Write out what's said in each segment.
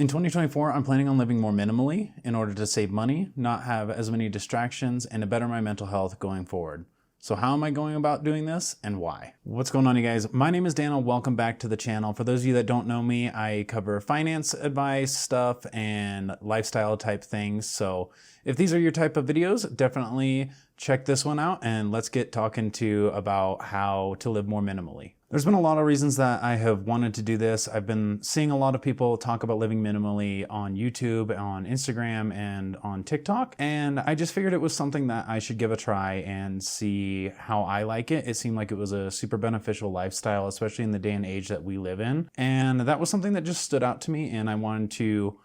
In 2024, I'm planning on living more minimally in order to save money, not have as many distractions, and to better my mental health going forward. So how am I going about doing this and why? What's going on, you guys? My name is Daniel. Welcome back to the channel. For those of you that don't know me, I cover finance advice stuff and lifestyle type things. So if these are your type of videos, definitely check this one out and let's get talking about how to live more minimally. There's been a lot of reasons that I have wanted to do this. I've been seeing a lot of people talk about living minimally on YouTube, on Instagram, and on TikTok. And I just figured it was something that I should give a try and see how I like it. It seemed like it was a super beneficial lifestyle, especially in the day and age that we live in. And that was something that just stood out to me, and I wanted to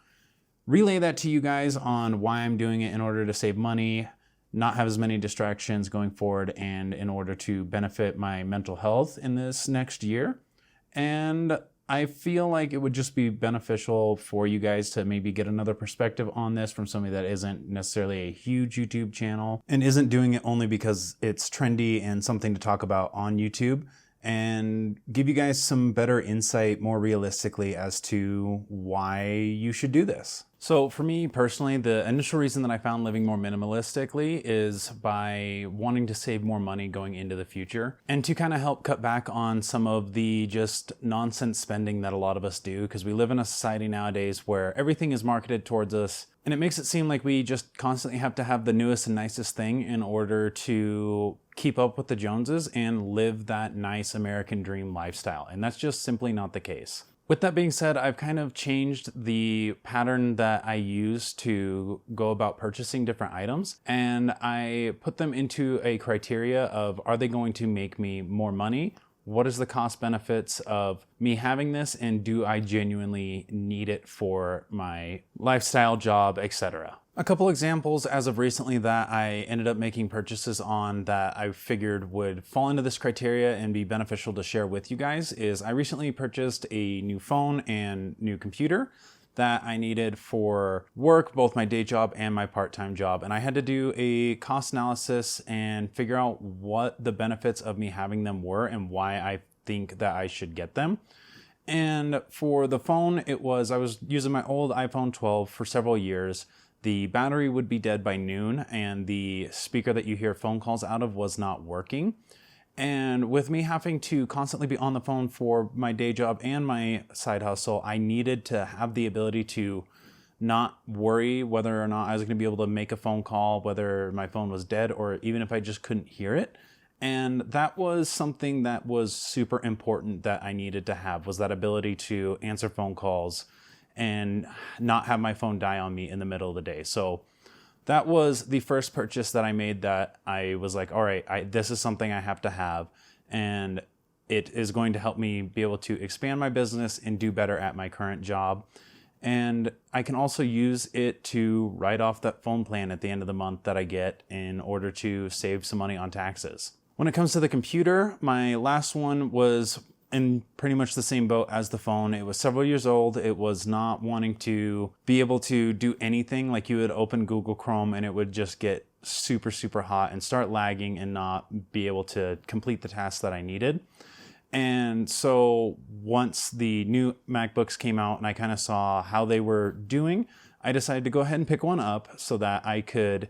relay that to you guys on why I'm doing it in order to save money, not have as many distractions going forward, and in order to benefit my mental health in this next year. And I feel like it would just be beneficial for you guys to maybe get another perspective on this from somebody that isn't necessarily a huge YouTube channel and isn't doing it only because it's trendy and something to talk about on YouTube, and give you guys some better insight more realistically as to why you should do this. So for me personally, the initial reason that I found living more minimalistically is by wanting to save more money going into the future and to kind of help cut back on some of the just nonsense spending that a lot of us do, because we live in a society nowadays where everything is marketed towards us, and it makes it seem like we just constantly have to have the newest and nicest thing in order to keep up with the Joneses and live that nice American dream lifestyle. And that's just simply not the case. With that being said, I've kind of changed the pattern that I use to go about purchasing different items, and I put them into a criteria of, are they going to make me more money? What is the cost benefits of me having this, and do I genuinely need it for my lifestyle, job, etc.? A couple examples as of recently that I ended up making purchases on that I figured would fall into this criteria and be beneficial to share with you guys is I recently purchased a new phone and new computer that I needed for work, both my day job and my part-time job. And I had to do a cost analysis and figure out what the benefits of me having them were and why I think that I should get them. And for the phone, I was using my old iPhone 12 for several years. The battery would be dead by noon, and the speaker that you hear phone calls out of was not working. And with me having to constantly be on the phone for my day job and my side hustle, I needed to have the ability to not worry whether or not I was going to be able to make a phone call, whether my phone was dead, or even if I just couldn't hear it. And that was something that was super important that I needed to have, was that ability to answer phone calls and not have my phone die on me in the middle of the day. So that was the first purchase that I made that I was like, all right, this is something I have to have, and it is going to help me be able to expand my business and do better at my current job. And I can also use it to write off that phone plan at the end of the month that I get in order to save some money on taxes. When it comes to the computer, my last one was in pretty much the same boat as the phone. It was several years old. It was not wanting to be able to do anything. Like, you would open Google Chrome and it would just get super, super hot and start lagging and not be able to complete the tasks that I needed. And so once the new MacBooks came out and I kind of saw how they were doing, I decided to go ahead and pick one up so that I could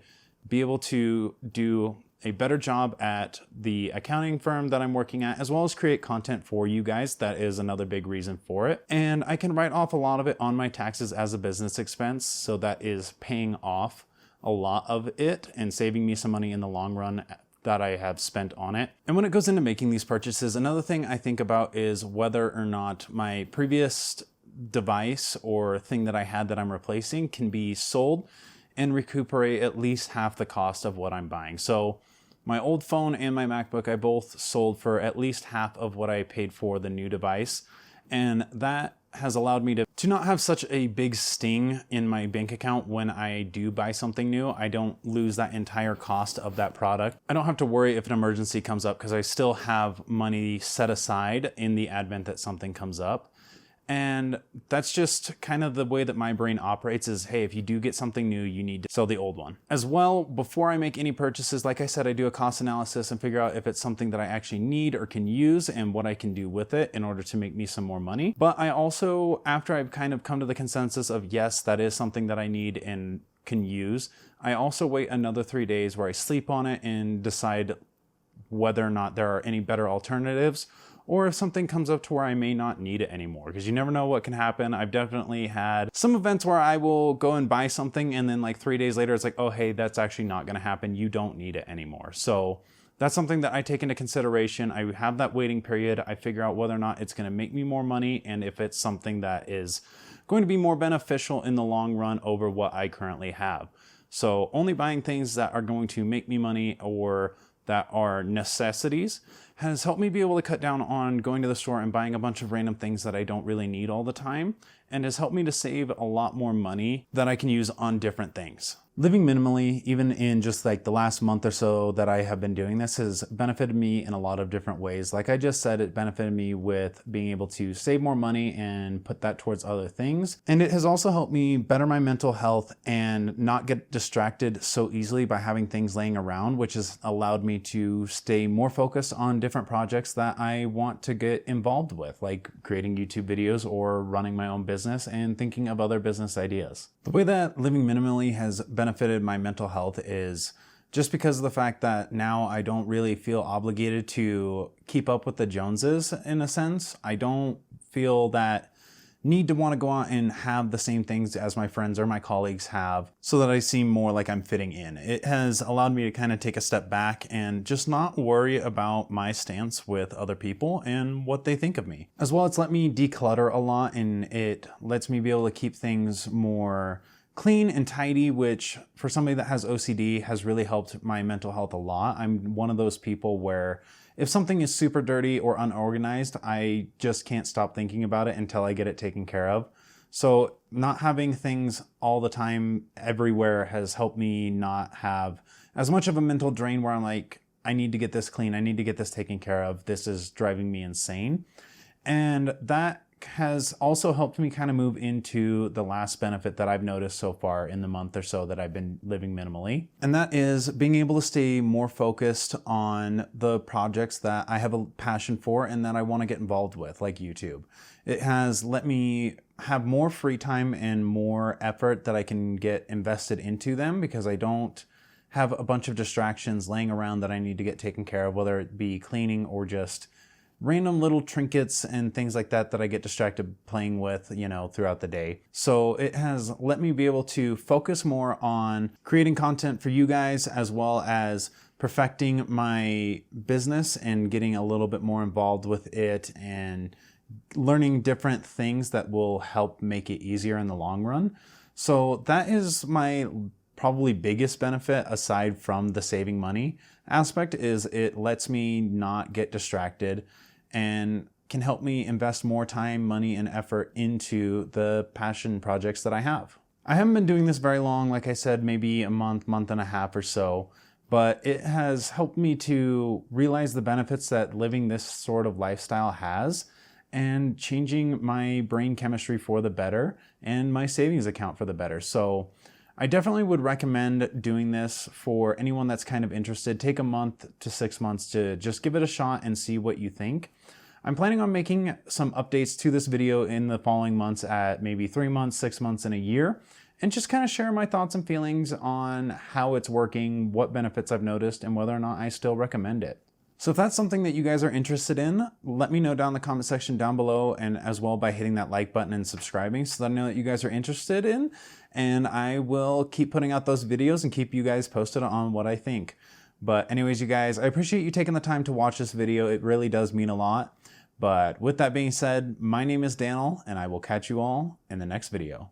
be able to do a better job at the accounting firm that I'm working at, as well as create content for you guys. That is another big reason for it. And I can write off a lot of it on my taxes as a business expense. So that is paying off a lot of it and saving me some money in the long run that I have spent on it. And when it goes into making these purchases, another thing I think about is whether or not my previous device or thing that I had that I'm replacing can be sold and recuperate at least half the cost of what I'm buying. So my old phone and my MacBook, I both sold for at least half of what I paid for the new device. And that has allowed me to not have such a big sting in my bank account when I do buy something new. I don't lose that entire cost of that product. I don't have to worry if an emergency comes up because I still have money set aside in the event that something comes up. And that's just kind of the way that my brain operates is, hey, if you do get something new, you need to sell the old one. As well, before I make any purchases, like I said, I do a cost analysis and figure out if it's something that I actually need or can use and what I can do with it in order to make me some more money. But I also, after I've kind of come to the consensus of, yes, that is something that I need and can use, I also wait another 3 days where I sleep on it and decide whether or not there are any better alternatives, or if something comes up to where I may not need it anymore, because you never know what can happen. I've definitely had some events where I will go and buy something and then like 3 days later, it's like, oh, hey, that's actually not gonna happen. You don't need it anymore. So that's something that I take into consideration. I have that waiting period. I figure out whether or not it's gonna make me more money and if it's something that is going to be more beneficial in the long run over what I currently have. So only buying things that are going to make me money or that are necessities has helped me be able to cut down on going to the store and buying a bunch of random things that I don't really need all the time, and has helped me to save a lot more money that I can use on different things. Living minimally, even in just like the last month or so that I have been doing this, has benefited me in a lot of different ways. Like I just said, it benefited me with being able to save more money and put that towards other things. And it has also helped me better my mental health and not get distracted so easily by having things laying around, which has allowed me to stay more focused on different projects that I want to get involved with, like creating YouTube videos or running my own business and thinking of other business ideas. The way that living minimally has benefited my mental health is just because of the fact that now I don't really feel obligated to keep up with the Joneses in a sense. I don't feel that need to want to go out and have the same things as my friends or my colleagues have so that I seem more like I'm fitting in. It has allowed me to kind of take a step back and just not worry about my stance with other people and what they think of me. As well, it's let me declutter a lot, and it lets me be able to keep things more clean and tidy, which for somebody that has OCD has really helped my mental health a lot. I'm one of those people where if something is super dirty or unorganized, I just can't stop thinking about it until I get it taken care of. So not having things all the time everywhere has helped me not have as much of a mental drain where I'm like, I need to get this clean, I need to get this taken care of, this is driving me insane. And that has also helped me kind of move into the last benefit that I've noticed so far in the month or so that I've been living minimally. And that is being able to stay more focused on the projects that I have a passion for and that I want to get involved with, like YouTube. It has let me have more free time and more effort that I can get invested into them because I don't have a bunch of distractions laying around that I need to get taken care of, whether it be cleaning or just random little trinkets and things like that that I get distracted playing with, throughout the day. So it has let me be able to focus more on creating content for you guys, as well as perfecting my business and getting a little bit more involved with it and learning different things that will help make it easier in the long run. So that is my probably biggest benefit aside from the saving money aspect, is it lets me not get distracted and can help me invest more time, money, and effort into the passion projects that I have. I haven't been doing this very long, like I said, maybe a month and a half or so, but it has helped me to realize the benefits that living this sort of lifestyle has and changing my brain chemistry for the better and my savings account for the better. So I definitely would recommend doing this for anyone that's kind of interested. Take a month to 6 months to just give it a shot and see what you think. I'm planning on making some updates to this video in the following months at maybe 3 months, 6 months, and a year, and just kind of share my thoughts and feelings on how it's working, what benefits I've noticed, and whether or not I still recommend it. So if that's something that you guys are interested in, let me know down in the comment section down below, and as well by hitting that like button and subscribing so that I know that you guys are interested in, and I will keep putting out those videos and keep you guys posted on what I think. But anyways, you guys, I appreciate you taking the time to watch this video. It really does mean a lot. But with that being said, my name is Daniel, and I will catch you all in the next video.